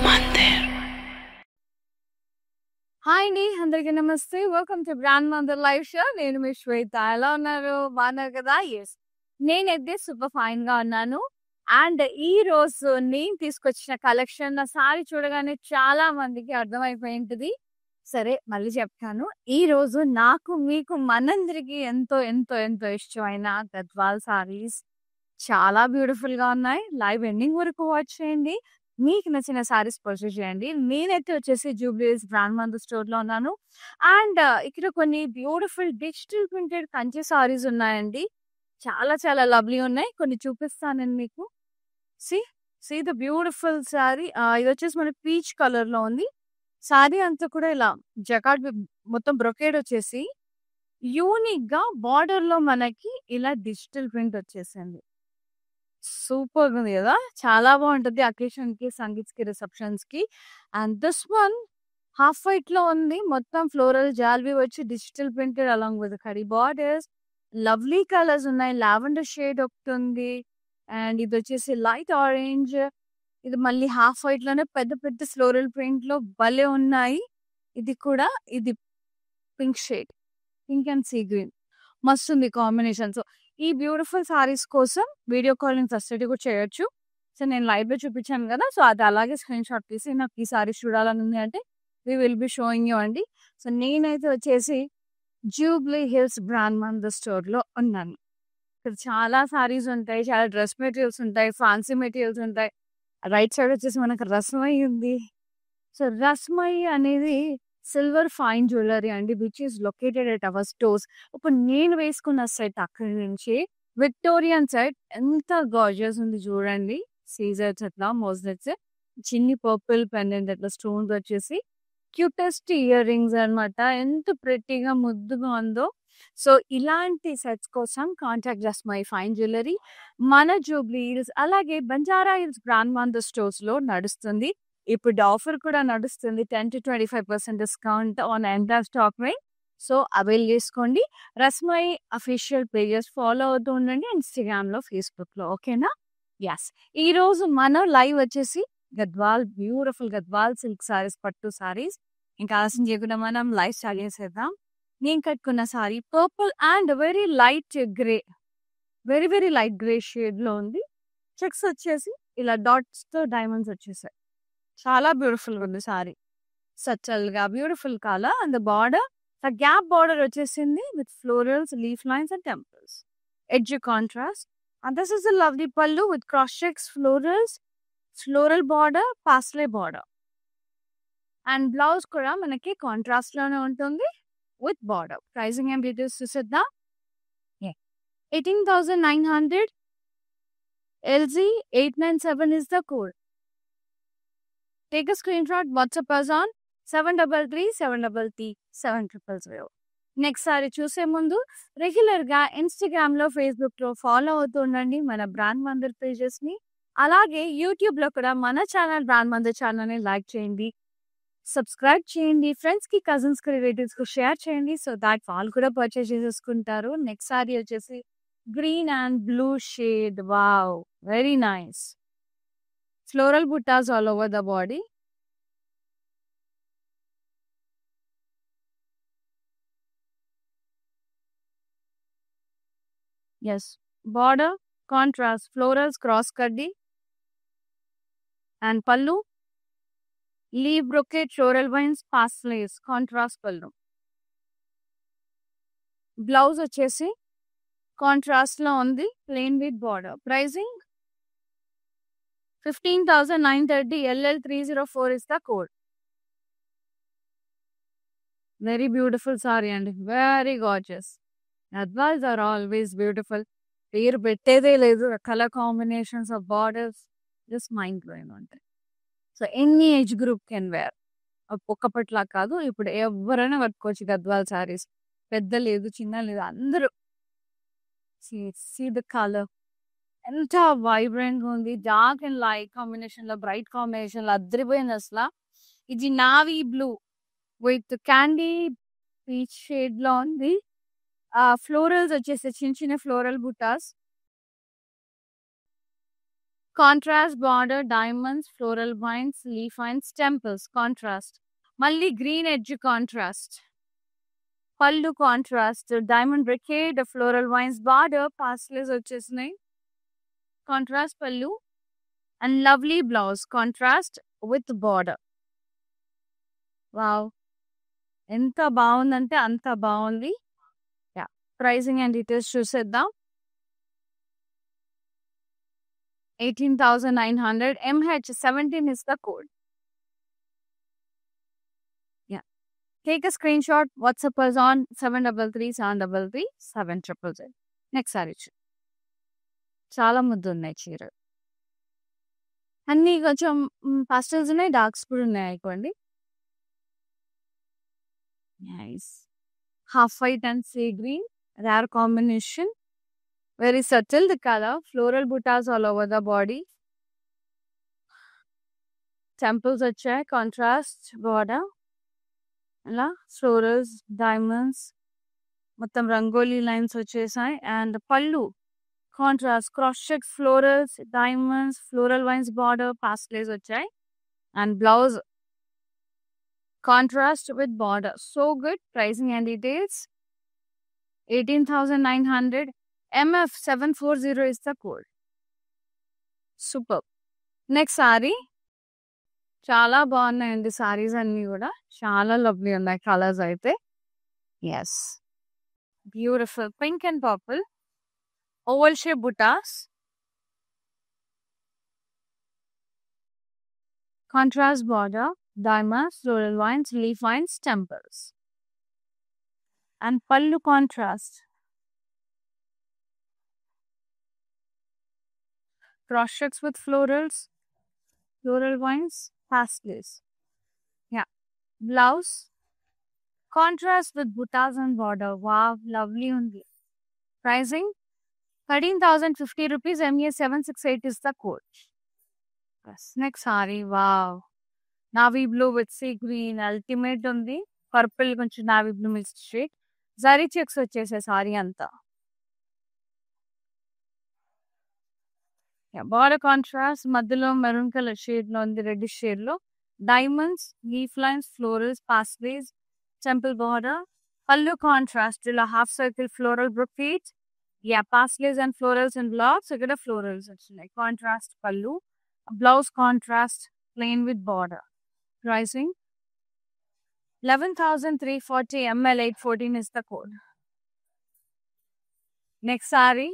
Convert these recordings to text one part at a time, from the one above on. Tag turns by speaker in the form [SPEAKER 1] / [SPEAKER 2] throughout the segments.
[SPEAKER 1] Mandir.
[SPEAKER 2] Hi అండి. అందరికీ నమస్తే. Welcome to brand Mandir live show. నేను మీ శ్వేత. ఎలా ఉన్నారు? బాగున్నారు కదా? ఎస్. నేనైతే సూపర్ ఫైన్ గా ఉన్నాను. అండ్ ఈ రోజు నేను తీసుకొచ్చిన కలెక్షన్ నా సారీ చూడగానే చాలా మందికి అర్థమైపోయి ఉంటుంది. సరే మళ్ళీ చెప్తాను. ఈ రోజు నాకు మీకు మనందరికి ఎంతో ఎంతో ఎంతో ఇష్టమైన గద్వాల్ సారీస్ చాలా బ్యూటిఫుల్ గా ఉన్నాయి. లైవ్ ఎండింగ్ వరకు వాచ్ చేయండి. మీకు నచ్చిన సారీస్ పర్చేస్ చేయండి. నేనైతే వచ్చేసి జూబ్లీస్ బ్రాండ్ మందు స్టోర్ లో ఉన్నాను. అండ్ ఇక్కడ కొన్ని beautiful digital printed Kanchi saris ఉన్నాయండి. చాలా చాలా లవ్లీ ఉన్నాయి. కొన్ని చూపిస్తానండి మీకు. See see the beautiful sari. ఇది వచ్చేసి మనకి పీచ్ కలర్ లో ఉంది. సారీ అంతా కూడా ఇలా జకాట్ మొత్తం బ్రొకేడ్ వచ్చేసి యూనిక్ గా బార్డర్ లో మనకి ఇలా డిజిటల్ ప్రింట్ వచ్చేసింది. సూపర్ ఉంది కదా! చాలా బాగుంటది అకేషన్ కి, సంగీత్స్ కి, రిసెప్షన్స్ కి. And this one half white లో ఉంది. మొత్తం ఫ్లోరల్ జాల్వి వచ్చి digital printed along with kadhi borders. Lovely colours ఉన్నాయి. లావెండర్ షేడ్ ఒకటి ఉంది. అండ్ ఇది వచ్చేసి లైట్ ఆరెంజ్. ఇది మళ్ళీ హాఫ్ వైట్ లోనే పెద్ద పెద్ద ఫ్లోరల్ ప్రింట్ లో భలే ఉన్నాయి. ఇది కూడా ఇది pink shade, pink and sea green మస్తు ఉంది కాంబినేషన్. సో ఈ బ్యూటిఫుల్ సారీస్ కోసం వీడియో కాలింగ్ ఫెసిలిటీ కూడా చేయొచ్చు. సో నేను లైవ్ లో చూపించాను కదా, సో అది అలాగే స్క్రీన్ షాట్ తీసి నాకు ఈ సారీస్ చూడాలని ఉంది అంటే we will be showing you అండి. సో నేనైతే వచ్చేసి Jubilee Hills brand mother store లో ఉన్నాను. ఇక్కడ చాలా సారీస్ ఉంటాయి, చాలా డ్రెస్ మెటీరియల్స్ ఉంటాయి, ఫ్యాన్సీ మెటీరియల్స్ ఉంటాయి. రైట్ సైడ్ వచ్చేసి మనకు రస్మై ఉంది. సో రస్మై అనేది సిల్వర్ ఫైన్ జ్యువెలరీ అండి, which is located at our stores. ఇప్పుడు నేను వేసుకున్న సెట్ అక్కడి నుంచి విక్టోరియన్ సెట్ ఎంత గార్జియస్ ఉంది చూడండి. సీజర్స్ అట్లా మోజెట్స్, చిన్ని పర్పుల్ పెండెంట్ అట్లా స్టోన్స్ వచ్చేసి క్యూటెస్ట్ ఇయర్ రింగ్స్ అనమాట. ఎంత ప్రెట్టీగా ముద్దుగా ఉందో. సో ఇలాంటి సెట్స్ కోసం contact just my fine jewellery. మన జూబ్లీ హిల్స్ అలాగే బంజారా హిల్స్ బ్రాండ్ మంద స్టోర్స్ లో నడుస్తుంది. ఇప్పుడు ఆఫర్ కూడా నడుస్తుంది. 10 to 25% discount on entire stock range. So avail చేసుకోండి. రస్మై అఫీషియల్ పేజెస్ ఫాలో అవుతూ ఉండండి ఇన్స్టాగ్రామ్ లో, ఫేస్బుక్ లో. ఓకేనా? ఎస్. ఈ రోజు మన లైవ్ వచ్చేసి గద్వాల్ బ్యూటిఫుల్ గద్వాల్ సిల్క్ సారీస్, పట్టు సారీస్. ఇంకా ఆలస్యం చేయకుండా మనం లైవ్ స్టార్ట్ చేసేద్దాం. నేను కట్టుకున్న sorry purple and very light grey, very very light grey shade లో ఉంది. చెక్స్ వచ్చేసి ఇలా డాట్స్ తో డైమండ్స్ వచ్చేసాయి. చాలా బ్యూటిఫుల్ ఉంది సారీ. సచ్చల్గా beautiful colour and the border gap border వచ్చేసింది with florals, leaf lines and temples. Edge contrast. And this is the lovely pallu with cross checks, florals, floral border, paisley border. And blouse కూడా మనకి contrast లోనే ఉంటుంది with border. Pricing and details చూసేద్దాం. 18,900. LZ 897 is the code. Take a screenshot, WhatsApp us on 733-733-700. Next sorry చూసే ముందు regular గా Instagram లో, Facebook లో ఫాలో అవుతూ ఉండండి మన బ్రాండ్ మందిర్ పేజెస్ ని. అలాగే యూట్యూబ్ లో కూడా మన ఛానల్ బ్రాండ్ మందిర్ ఛానల్ ని లైక్ చేయండి, సబ్స్క్రైబ్ చేయండి, ఫ్రెండ్స్ కి, కజిన్స్ కి, రిలేటివ్స్ కి షేర్ చేయండి. సో దాట్ వాళ్ళు కూడా పర్చేస్ చేసేసుకుంటారు. నెక్స్ట్ సారీ వచ్చేసి green and blue shade. Wow, very nice. Floral buttas all over the body. Yes. Border, contrast, florals, cross cutty. And pallu, leaf brocade, floral vines, paslays, contrast pallu. Blouse వచ్చేసి contrast లో ఉంది, plain with border. Pricing 15,930. LL304 is the code. Very beautiful saree and very gorgeous. Advals are always beautiful. పేరు పెట్టేదే లేదు. Colour combinations of borders just mind blowing ఉంటాయి. So any age group can wear. ఒక్కపట్లా కాదు, ఇప్పుడు ఎవరైనా కట్టుకోవచ్చు గద్వాల్ సారీస్. పెద్ద లేదు, చిన్న లేదు, అందరూ. సీ ద కలర్ ఎంత వైబ్రెంట్ గా ఉంది. డార్క్ అండ్ లైట్ కాంబినేషన్ లో, బ్రైట్ కాంబినేషన్ లో అద్దరిపోయింది అసలు. ఇది navy blue with candy peach shade లో ఉంది. ఫ్లోరల్స్ వచ్చేసి చిన్న చిన్న floral butas, contrast border, diamonds, floral vines, leaf vines, temples contrast. మళ్ళీ green edge contrast. Pallu contrast, diamond brocade, floral vines border, pastels వచ్చేసినాయి. Contrast pallu and lovely blouse contrast with border. Wow, ఎంత బాగుందంటే అంత బాగుంది. ప్రైసింగ్ అండ్ డీటెయిల్స్ చూసేద్దాం. 18,900. MH17 is the code. Yeah. Take a screenshot. WhatsApp us on 733-733-700. Next saree చాలా ముద్దు ఉన్నాయి చీరలు. అన్నీ కొంచెం పాస్టల్స్ ఉన్నాయి, డార్క్స్ కూడా ఉన్నాయి అనుకోండి. Nice. Half white and sea green, rare combination. Very subtle the color. Floral buttas all over the body. Temples వచ్చాయి, కాంట్రాస్ట్ బార్డర్. అలా ఫ్లోరల్స్, డైమండ్స్, మొత్తం రంగోలీ లైన్స్ వచ్చేసాయి. And pallu contrast, cross check, florals, diamonds, floral vines border, pastels వచ్చాయి. And blouse contrast with border. So good. Pricing and details 18,900. MF740 is the code. Super. Next saree చాలా బాగున్నాయండి. సారీస్ అన్ని కూడా చాలా lovely ఉన్నాయి కలర్స్ అయితే. Yes, beautiful pink and purple, oval shape butas, contrast border, diamonds, floral vines, leaf vines, temples. And pallu contrast, cross checks with florals, floral vines, pastels. Yeah. Blouse contrast with buttas and border. Wow, lovely only. Pricing 13,050 rupees. MA768 is the code. Yes. Next saree. Wow. Navy blue with sea green. Ultimate undi. Purple konchu navy blue mixed shade. Zari checks vachese saree anta. Border contrast, మధ్యలో maroon colour shade లో ఉంది, red shade లో. Diamonds, leaf lines, florals, pastels, temple border. Pallu contrast, ఇలా half circle floral brocade. Pastels and florals and blocks. ఇక్కడ florals వచ్చినాయి. Contrast pallu, blouse contrast plain with border. Pricing 11,340. ML814 is the code. Next saree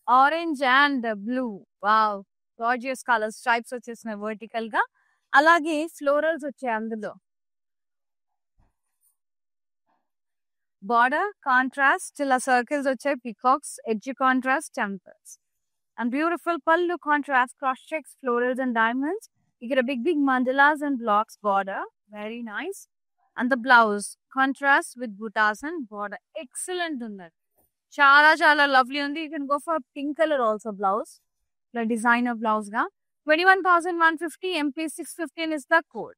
[SPEAKER 2] orange and blue. Wow, gorgeous colours. Stripes వచ్చేసినాయి vertical గా, అలాగే florals వచ్చాయి అందులో. Border contrast, ఇలా circles వచ్చాయి, peacocks, edge contrast, temples. And beautiful pallu contrast, cross checks, florals and diamonds. ఇక్కడ big big mandalas and blocks border. Very nice. And the blouse contrast with butas and border. Excellent ఉంది, చాలా చాలా lovely ఉంది. You can go for pink colour also blouse, ఇలా designer blouse గా. 21,150. MP615 is the code.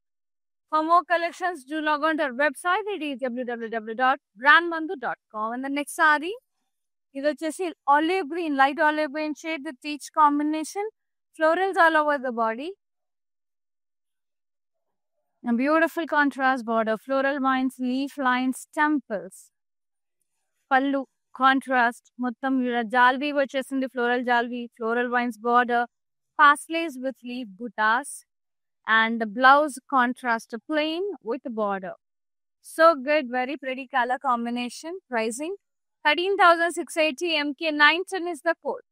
[SPEAKER 2] For more collections, do log on to our website. It is www.brandbandhu.com. And the next saree, ఇది వచ్చేసి olive green, light olive green shade with each combination. Florals all over the body. Beautiful contrast border, floral vines, leaf lines, temples. Pallu contrast, మొత్తం జాల్వీ వచ్చేసింది, floral జాల్వీ, floral vines border, pastels with leaf butas. And blouse contrast plain with border. So good, very pretty colour combination. Pricing 13,680. MK910 is the code.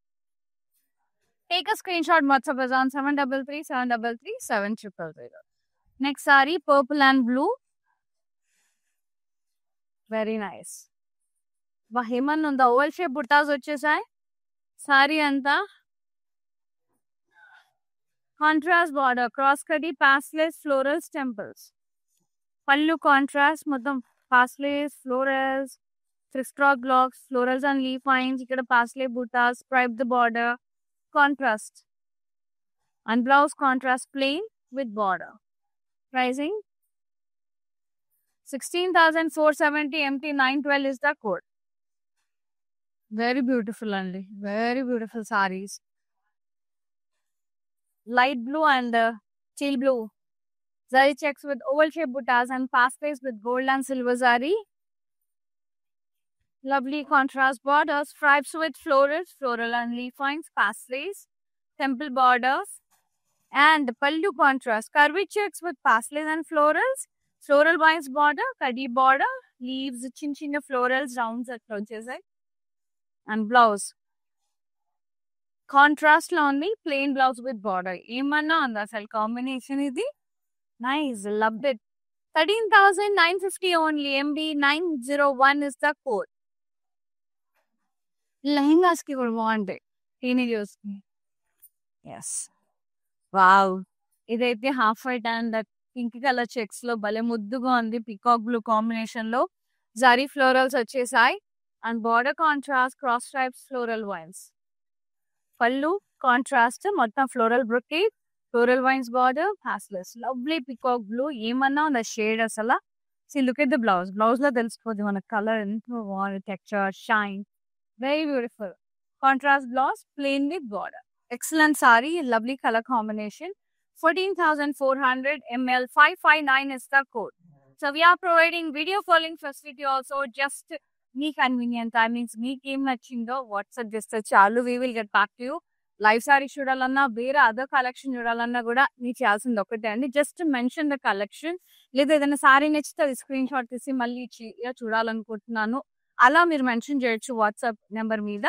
[SPEAKER 2] Take a screenshot. WhatsApp us on 733-733-700. Next saree, purple and blue. Very nice. ఏమన్నా ఉందా? Oval shape బుట్టాస్ వచ్చేసాయి. సారీ అంతా contrast border, cross కటీ, pastels, florals, temples. Pallu contrast, మొత్తం pastels, florals, crisscross blocks, florals and leaf vines. ఇక్కడ pastel buttas, stripe the border, contrast. And blouse contrast plain with border. Pricing 16,470. MT912 is the code. Very beautiful అండి. Very beautiful sarees. Light blue and teal blue. Zari checks with oval shaped buttas and pastel with gold and silver zari. Lovely contrast borders, stripes with florals, floral and leaf lines, pastels, temple borders, and pallu contrast. Curvy checks with pastels and florals, floral vines border, kadi border, leaves, chin florals, rounds at closes, and blouse. Contrast only, plain blouse with border. Emanna on the cell combination is nice, loved it. 13,950 only. MB901 is the code. Lehengas ki kuda baగుంటాయి teenagers కి. Yes. Wow, ఇదైతే half white and pink colour checks లో భలే ముద్దుగా ఉంది. Peacock blue combination లో zari florals వచ్చేసాయి and border contrast cross stripes floral vines. Pallu contrast మొత్తం floral brocade, floral vines border, హాస్లెస్ లవ్లీ పికాక్ బ్లూ. ఏమన్నా ఉంది షేడ్ అసలు. See look at the blouse. Blouse లో తెలిసిపోద్ది మన కలర్ ఎంత బాగుంది, texture, shine, very beautiful. Contrast blouse, plain with border. Excellent sari, lovely color combination. 14,400 ml, 559 is the code. So we are providing video calling facility also. Just me convenient timings, me came nachindo WhatsApp just chalu. We will get back to you. Live sari చూడాలన్నా వేరే other collection చూడాలన్నా కూడా మీరు చేయాల్సింది ఒకటే అండి. Just mention the collection. లేదా ఏదైనా సారీ నచ్చితే అది స్క్రీన్ షాట్ తీసి మళ్ళీ చూడాలనుకుంటున్నాను అలా మీరు మెన్షన్ చేయొచ్చు వాట్సాప్ నెంబర్ మీద.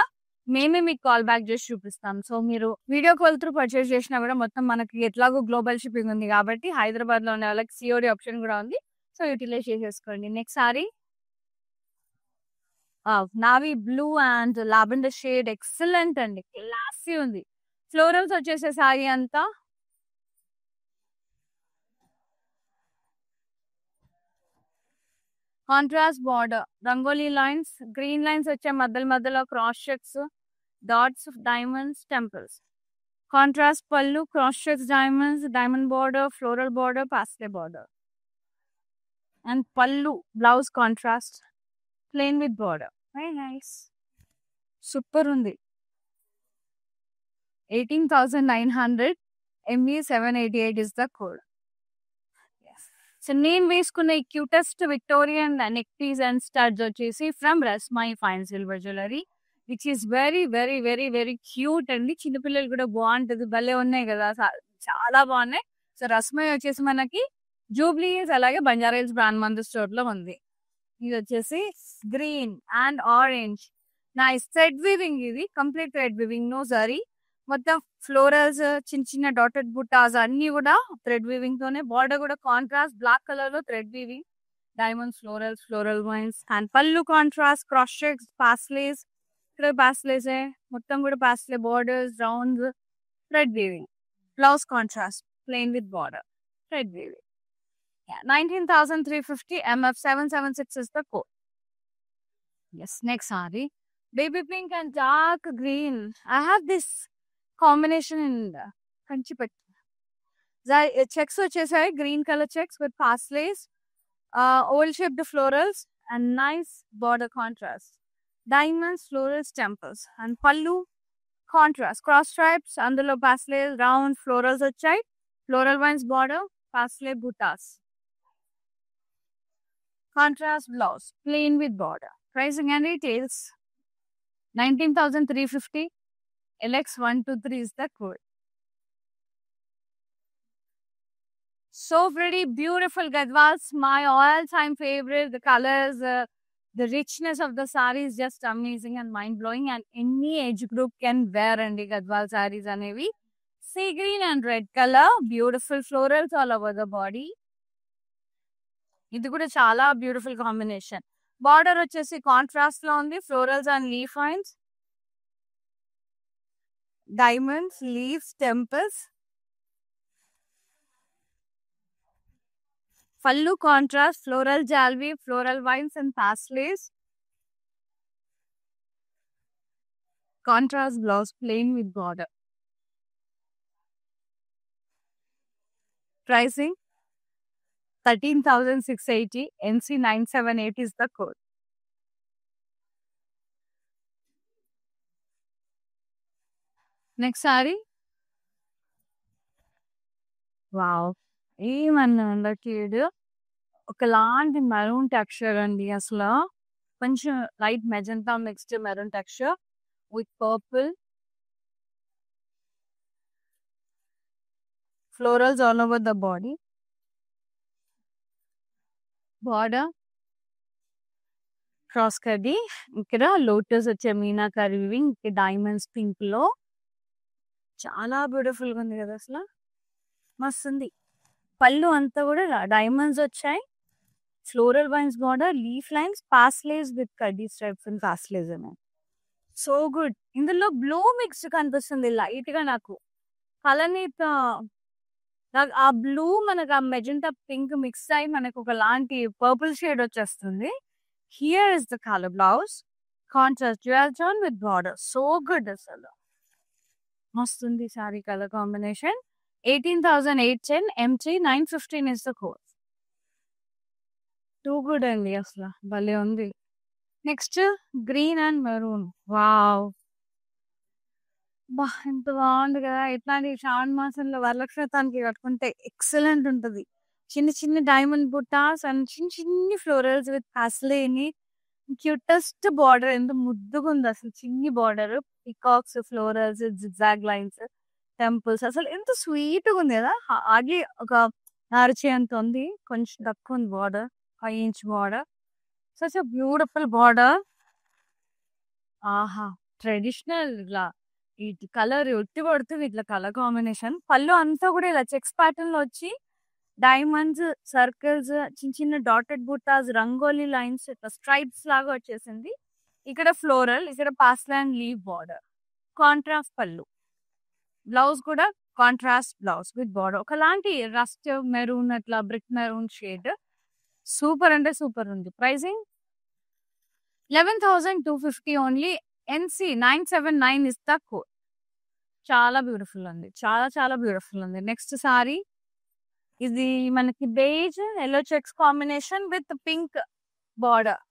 [SPEAKER 2] మేమే మీకు కాల్ బ్యాక్ చేసి చూపిస్తాం. సో మీరు వీడియో కాల్ త్రూ పర్చేస్ చేసినా కూడా మొత్తం మనకి ఎట్లాగో గ్లోబల్ షిప్పింగ్ ఉంది కాబట్టి హైదరాబాద్ లో ఉన్న వాళ్ళకి సిఓడి ఆప్షన్ కూడా ఉంది. సో యూటిలైజ్ చేసేసుకోండి. Next sorry navy blue and lavender shade, excellent అండి, క్లాసీ ఉంది. ఫ్లోరల్స్ వచ్చేసే సారీ అంతా contrast border, rangoli lines, green lines వచ్చే మధ్యలో cross checks, dots of diamonds, temples. Contrast pallu, cross checks diamonds, diamond border, floral border, pastel border. And pallu, blouse contrast, plain with border. Very nice. Super undi. 18,900 MB788 is the code. Yes. So నేను వేసుకున్న ఈ cutest Victorian neck piece and studs వచ్చేసి from Rasmai fine silver jewellery, which is very very very very cute అండి. చిన్నపిల్లలు కూడా బాగుంటది, భలే ఉన్నాయి కదా, చాలా బాగున్నాయి. సో రస్మై వచ్చేసి మనకి జూబ్లీస్ అలాగే బంజారాహిల్స్ బ్రాండ్ మందిర్ స్టోర్ లో ఉంది. ఇది వచ్చేసి green and orange, nice thread weaving. ఇది complete thread weaving, no zari, మొత్తం ఫ్లోరల్స్, చిన్న డాటెడ్ బుట్టాస్ అన్ని కూడా థ్రెడ్ వీవింగ్ తోనే. బార్డర్ కూడా కాంట్రాస్ట్ బ్లాక్ కలర్ లో thread weaving, diamonds, florals, floral vines. And pallu contrast cross checks, paisleys, ఇక్కడ పాస్లేసే మొత్తం కూడా paisley, borders, rounds, thread weaving. Blouse contrast, plain with border, thread weaving. 19,350 MF776 is the code. Yes, next saree, baby pink and dark green. I have this combination in Kanchipet. Checks వచ్చేసాయి, green color checks with paslays, oval shaped florals and nice border contrast. Diamonds, florals, temples. And pallu contrast, cross stripes, అందులో paslay, round florals వచ్చాయి, floral vines border, paslay buttas. Contrast blouse, plain with border. Pricing and details 19,350 LX123 is the code. So pretty, beautiful Gadwals, my all-time favorite. The colors, the richness of the saree is just amazing and mind-blowing, and any age group can wear and Gadwal sarees anevi. Sea green and red color, beautiful florals all over the body. ఇది కూడా చాలా beautiful combination. Border వచ్చేసి contrast లో ఉంది, florals and leaf vines, diamonds, leaves, temples. Pallu contrast, floral జాల్వి, floral vines and paisleys. Contrast blouse, plain with border. Pricing 13,680 NC978 is the code. Next saree wow! ఏమన్నా shade ఒకలాంటి maroon texture అండి అసలు. కొంచెం light magenta mixed maroon texture with purple florals all over the body. Border cross కడ్డీ, ఇక్కడ lotus వచ్చే meenakari weaving, diamonds pink లో చాలా బ్యూటిఫుల్ గా ఉంది కదా అసలు. మస్తుంది. పళ్ళు అంతా కూడా డైమండ్స్ వచ్చాయి. Floral vines border, leaf lines, paisleys with కడ్డీ స్ట్రైప్స్ అండ్ పాస్లేస్ ఉన్నాయి. So good. ఇందులో బ్లూ మిక్స్ కనిపిస్తుంది లైట్ గా నాకు. కలర్ని ఆ బ్లూ మనకు ఆ మెజెంటా పింక్ మిక్స్ అయి మనకు ఒకలాంటి పర్పుల్ షేడ్ వచ్చేస్తుంది. Here is the colour blouse, contrast dual tone with border. So good అసలు. మస్తుంది saree colour combination. 18,810 M3 915 is the code. Too good అండి అసలు, భలే ఉంది. Next green and maroon. Wow, బా ఎంత బాగుంది కదా. ఇట్లాంటి శ్రావణ మాసంలో వరలక్ష్మతానికి కట్టుకుంటే ఎక్సలెంట్ ఉంటది. చిన్న చిన్న డైమండ్ బుట్టాస్ అండ్ చిన్న చిన్ని ఫ్లోరల్స్ విత్ పాస్లేని క్యూటెస్ట్ బార్డర్. ఎంత ముద్దుగా ఉంది అసలు. చిన్ని border, peacocks, florals, zigzag lines, temples, అసలు ఎంత స్వీట్ గా ఉంది కదా. హార్డ్లీ ఒక అరచే అంత ఉంది, కొంచెం తక్కువ ఉంది border. 5 inch border, such beautiful border. ఆహా, ట్రెడిషనల్ ఇలా ఈ కలర్ ఒట్టి పడుతుంది ఇట్లా కలర్ కాంబినేషన్. పళ్ళు అంతా కూడా ఇలా చెక్స్ ప్యాటర్న్ లో వచ్చి డైమండ్స్, సర్కిల్స్, చిన్న చిన్న డాటెడ్ బుట్టాస్, రంగోలీ లైన్స్, ఇట్లా స్ట్రైప్స్ లాగా వచ్చేసింది. ఇక్కడ ఫ్లోరల్, ఇక్కడ పాస్లా and leave border, contrast pallu. Blouse కూడా కాంట్రాస్ట్ బ్లౌజ్ విత్ బార్డర్. ఒకలాంటి రస్ట్ మెరూన్, అట్లా బ్రిక్ మెరూన్ షేడ్. సూపర్ అంటే సూపర్ ఉంది. Pricing 11,250 only. NC 979 is the code. చాలా బ్యూటిఫుల్ ఉంది, చాలా చాలా బ్యూటిఫుల్ ఉంది. నెక్స్ట్ సారీ ఇది మనకి beige yellow checks combination with pink border.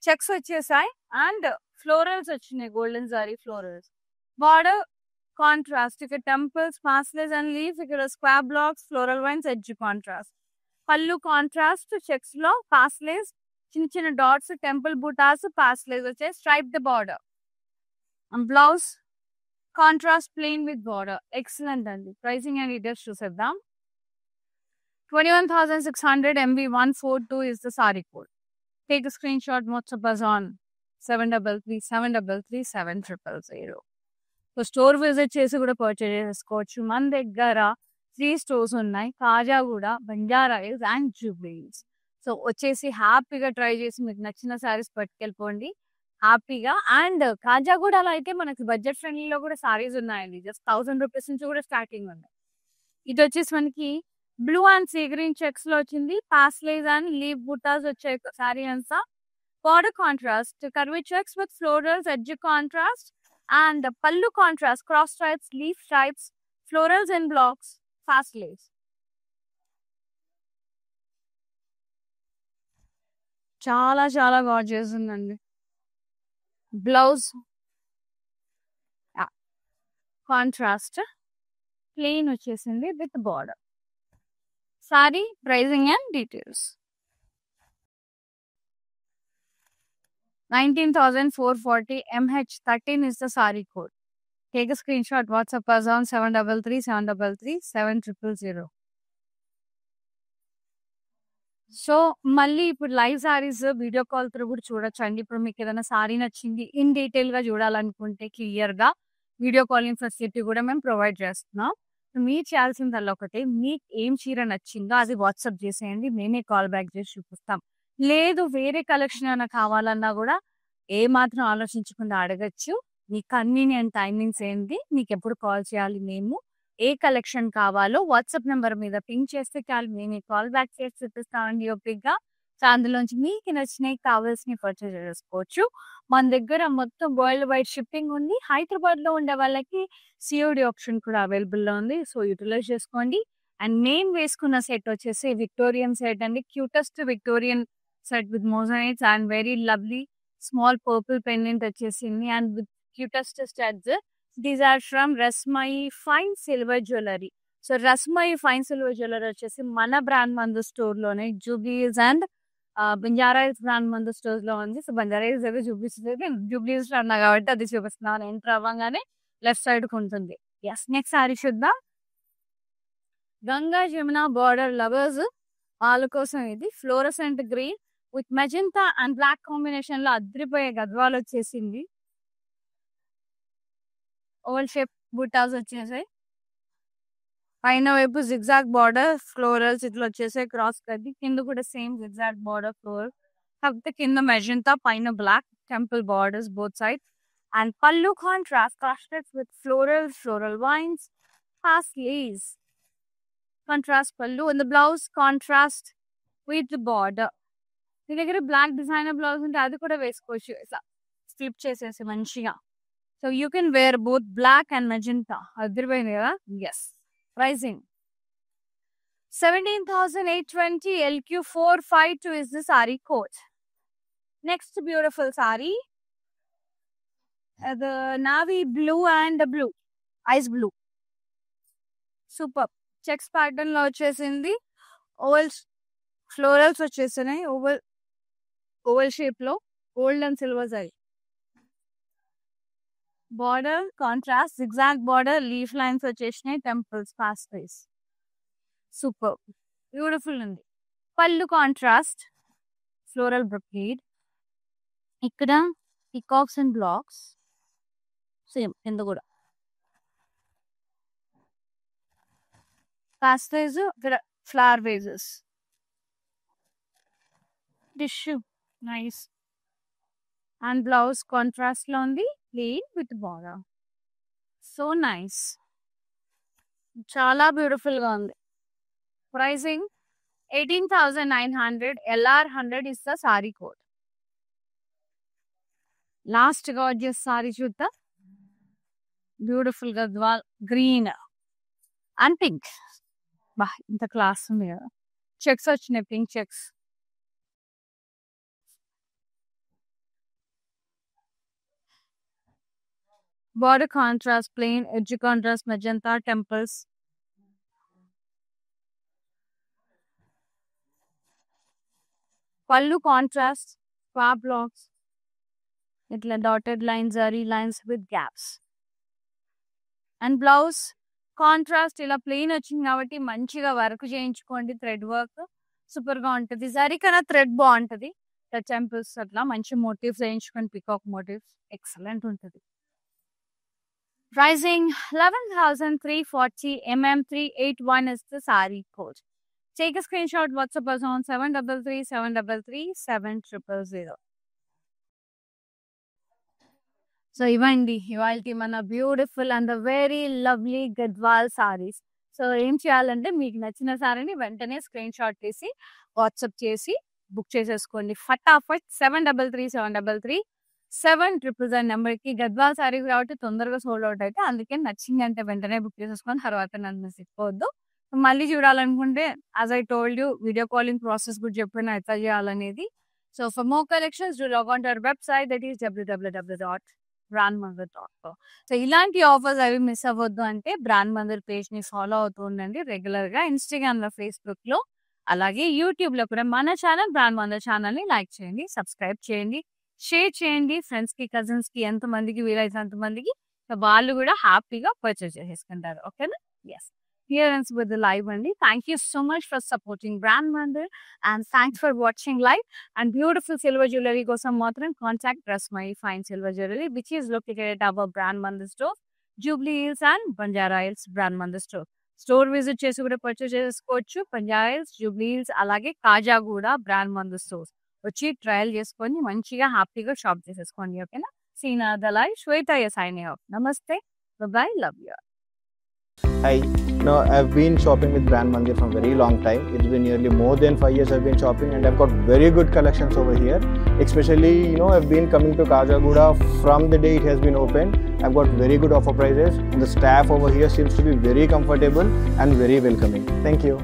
[SPEAKER 2] Checks వచ్చేసాయి అండ్ ఫ్లోరల్స్ వచ్చినాయి, golden sorry florals. Border contrast, ఇక్కడ టెంపుల్స్, పాస్లేస్ అండ్ లీవ్స్, ఇక్కడ square blocks, floral wines, edge contrast. Pallu contrast, checks లో పాస్లేస్, చిన్న చిన్న డాట్స్, టెంపుల్ బుటాస్, paisleys వచ్చాయి, stripe the border. Blouse contrast plain with border. Excellent అండి. Pricing and details చూసేద్దాం. 21,600 MB 142 is the saree code. Take a screenshot, WhatsApp us on 733 733 7000. So store visit చేసి కూడా purchase చేసుకోవచ్చు. మన దగ్గర 3 stores ఉన్నాయి, Khajaguda, Banjara hills and Jubilee Hills. So వచ్చేసి హ్యాపీగా ట్రై చేసి మీకు నచ్చిన సారీస్ పట్టుకెళ్ళిపోండి హ్యాపీగా. అండ్ కాజాగూడలో అయితే మనకి బడ్జెట్ ఫ్రెండ్లీలో కూడా సారీస్ ఉన్నాయండి. జస్ట్ 1,000 రూపీస్ నుంచి కూడా స్టార్టింగ్ ఉన్నాయి. ఇది వచ్చేసి మనకి blue and sea green checks లో వచ్చింది. పాస్లేస్ అండ్ లీవ్ బుటాస్ వచ్చాయి సారీ అంతా. Border contrast, curvy checks with florals, edge contrast and pallu contrast, cross stripes, leaf stripes, florals and blocks, paisleys. చాలా చాలా గార్జియస్ ఉందండి. బ్లౌజ్ కాంట్రాస్ట్ ప్లెయిన్ వచ్చేసింది with border. Saree pricing and details 19,440 MH13 is the saree code. Take a screenshot, WhatsApp us on 733 733 7000. So మళ్ళీ ఇప్పుడు live saris video call through కూడా చూడొచ్చు అండి. ఇప్పుడు మీకు ఏదైనా సారీ నచ్చింది ఇన్ డీటెయిల్ గా చూడాలనుకుంటే క్లియర్ గా వీడియో కాలింగ్ ఫెసిలిటీ కూడా మేము ప్రొవైడ్ చేస్తున్నాం. మీరు చేయాల్సిందల్లా ఒకటే, మీకు ఏం చీర నచ్చిందో అది వాట్సాప్ చేసేయండి, మేమే కాల్ బ్యాక్ చేసి చూపిస్తాం. లేదు వేరే కలెక్షన్ ఏమైనా కావాలన్నా కూడా ఏ మాత్రం ఆలోచించకుండా అడగచ్చు. మీ కన్వీనియంట్ టైమింగ్స్ ఏంటి, మీకు ఎప్పుడు కాల్ చేయాలి, మేము ఏ కలెక్షన్ కావాలో వాట్సాప్ నెంబర్ మీద పింక్ చేస్తే చాలు, మేమే కాల్ బ్యాక్ చేసి చూపిస్తామండి ఓపిక్గా. సో అందులోంచి మీకు నచ్చినవి కావాల్సినవి పర్చేజ్ చేసుకోవచ్చు. మన దగ్గర మొత్తం వరల్డ్ వైడ్ షిప్పింగ్ ఉంది. హైదరాబాద్ లో ఉండే వాళ్ళకి COD ఆప్షన్ కూడా అవైలబుల్ లో ఉంది. సో యూటిలైజ్ చేసుకోండి. అండ్ నేను వేసుకున్న సెట్ వచ్చేసి విక్టోరియన్ సెట్ అండి. Cutest Victorian set with moissanites and very lovely small purple pendant వచ్చేసింది and with cutest studs. These are from Rasmai fine silver jewellery. So Rasmai fine silver jewellery వచ్చేసి మన brand Mandir store లోనే Jubilees and Banjara Hills brand Mandir stores లో ఉంది. So Banjara Hills అయితే చూపిస్తుంది, జూబ్లీస్ లో ఉన్నా కాబట్టి అది చూపిస్తున్నాను. ఎంటర్ అవ్వగానే లెఫ్ట్ సైడ్ కు ఉంటుంది. ఎస్, నెక్స్ట్ సారీ చూద్దాం. గంగా జమున బార్డర్ లవర్స్ వాళ్ళ కోసం ఇది fluorescent green with magenta and black combination లో అద్రిపోయే గద్వాలు వచ్చేసింది. ఓవల్ షేప్ బుటాస్ వచ్చేసాయి. పైన వైపు జిగ్జాగ్ బార్డర్ ఫ్లోరల్స్ ఇట్లా వచ్చేసాయి క్రాస్ కది. కింద కూడా సేమ్ జిగ్జాగ్ బార్డర్ ఫ్లోరల్, కాకపోతే కింద మెజెంటా పైన black temple borders both side. And pallu contrast casted with floral vines, paisleys contrast pallu. And the blouse contrast with border. మీ దగ్గర బ్లాక్ డిజైనర్ బ్లౌజ్ ఉంటే అది కూడా వేసుకోవచ్చు, స్ట్రిప్ చేసేసి మంచిగా. So you can wear both black and magenta. అదిరిపోయింది కదా. Yes, pricing 17,820. LQ452 is the saree code. Next beautiful saree, the navy blue and blue, ice blue, super checks pattern లో వచ్చేసింది. ఓవల్ ఫ్లోరల్స్ వచ్చేసినాయి. Oval shape లో gold and silver zari. Border contrast zigzag border, leaf lines వచ్చేసినాయి, temples పాస్టైస్. Super beautiful ఉంది. పళ్ళు contrast floral brocade. ఇక్కడ peacocks and blocks same కింద కూడా పాస్టైజ్. ఇక్కడ flower wages, tissue nice. And blouse contrast లో ఉంది, plain with border. So nice, చాలా బ్యూటిఫుల్ గా ఉంది. Pricing 18,900. LR100 is the saree code. Last గా వచ్చేసి సారీ చూద్దాం. బ్యూటిఫుల్ గా గ్రీన్ అండ్ పింక్. బా ఇంత క్లాస్ ఉంది కదా. చెక్స్ వచ్చినాయి, pink checks. Border contrast plain, edge contrast magenta, temples. Pallu contrast square blocks, ఇట్లా dotted lines, zari lines with gaps. And blouse contrast ఇలా ప్లెయిన్ వచ్చింది కాబట్టి మంచిగా వర్క్ చేయించుకోండి. థ్రెడ్ వర్క్ సూపర్ గా ఉంటుంది. జరీ కన్నా థ్రెడ్ బాగుంటది. టెంపుల్స్ అట్లా మంచి మోటివ్స్ వేయించుకోండి. పికాక్ మోటివ్స్ ఎక్సలెంట్ ఉంటుంది. Pricing 11,340. MM381 is the saree code. Take a screenshot. WhatsApp us on 733 733 7000. So ఇవ్వండి ఇవాల్టి మన beautiful and very lovely Gadwal saris. So ఏం చేయాలంటే మీకు నచ్చిన సారీని వెంటనే స్క్రీన్ షాట్ తీసి వాట్సాప్ చేసి బుక్ చేసేసుకోండి ఫటాఫట్. 733 733 7000 నెంబర్కి. గద్వాల్ సారీస్ కాబట్టి తొందరగా సోల్డ్ అవుట్ అయితే, అందుకే నచ్చింది అంటే వెంటనే బుక్ చేసేసుకొని తర్వాత నన్ను మిస్ అయిపోవద్దు. మళ్ళీ చూడాలనుకుంటే as I told you video calling process కూడా చెప్పిన ఎట్లా చేయాలనేది. So for more collections do log on to our website, that is www.brandmother.co. So ఇలాంటి ఆఫర్స్ అవి మిస్ అవ్వద్దు అంటే బ్రాండ్ మదర్ పేజ్ ని ఫాలో అవుతూ ఉండండి రెగ్యులర్ గా. ఇన్స్టాగ్రామ్ లో, ఫేస్బుక్ లో, అలాగే యూట్యూబ్ లో కూడా మన ఛానల్ బ్రాండ్ మదర్ ఛానల్ ని లైక్ చేయండి, సబ్స్క్రైబ్ చేయండి, షేర్ చేయండి ఫ్రెండ్స్ కి, కజిన్స్ కి, ఎంత మందికి వీలైతే అంతమందికి. వాళ్ళు కూడా హ్యాపీగా పర్చేస్ చేసేసుకుంటారు. ఓకేనా? Yes, here ends with the live only. Thank you so much for supporting Brand Mother and thanks for watching live. And beautiful silver jewelry kosam matram contact Rasmai Fine Silver Jewelry, which is located at our Brand Mother store, Jubilee Hills and Banjara Hills Brand Mother store. Store visit chesi kuda purchase chesukochu. Banjara Hills, Jubilee Hills, alage Kajaguda Brand Mother stores వచ్చి trial చేసుకొని మంచిగా హ్యాపీగా shop చేసేసుకోండి. ఓకేనా? సీనా దలాయ్ శ్వేత signing off. Namaste, bye bye, love you.
[SPEAKER 3] Hi, I've been shopping with Brand Mandir from a very long time. It's been nearly more than 5 years I've been shopping, and I've got very good collections over here. Especially, I've been coming to Kajaguda from the day it has been opened. I've got very good offer prices, and the staff over here seems to be very comfortable and very welcoming. Thank you.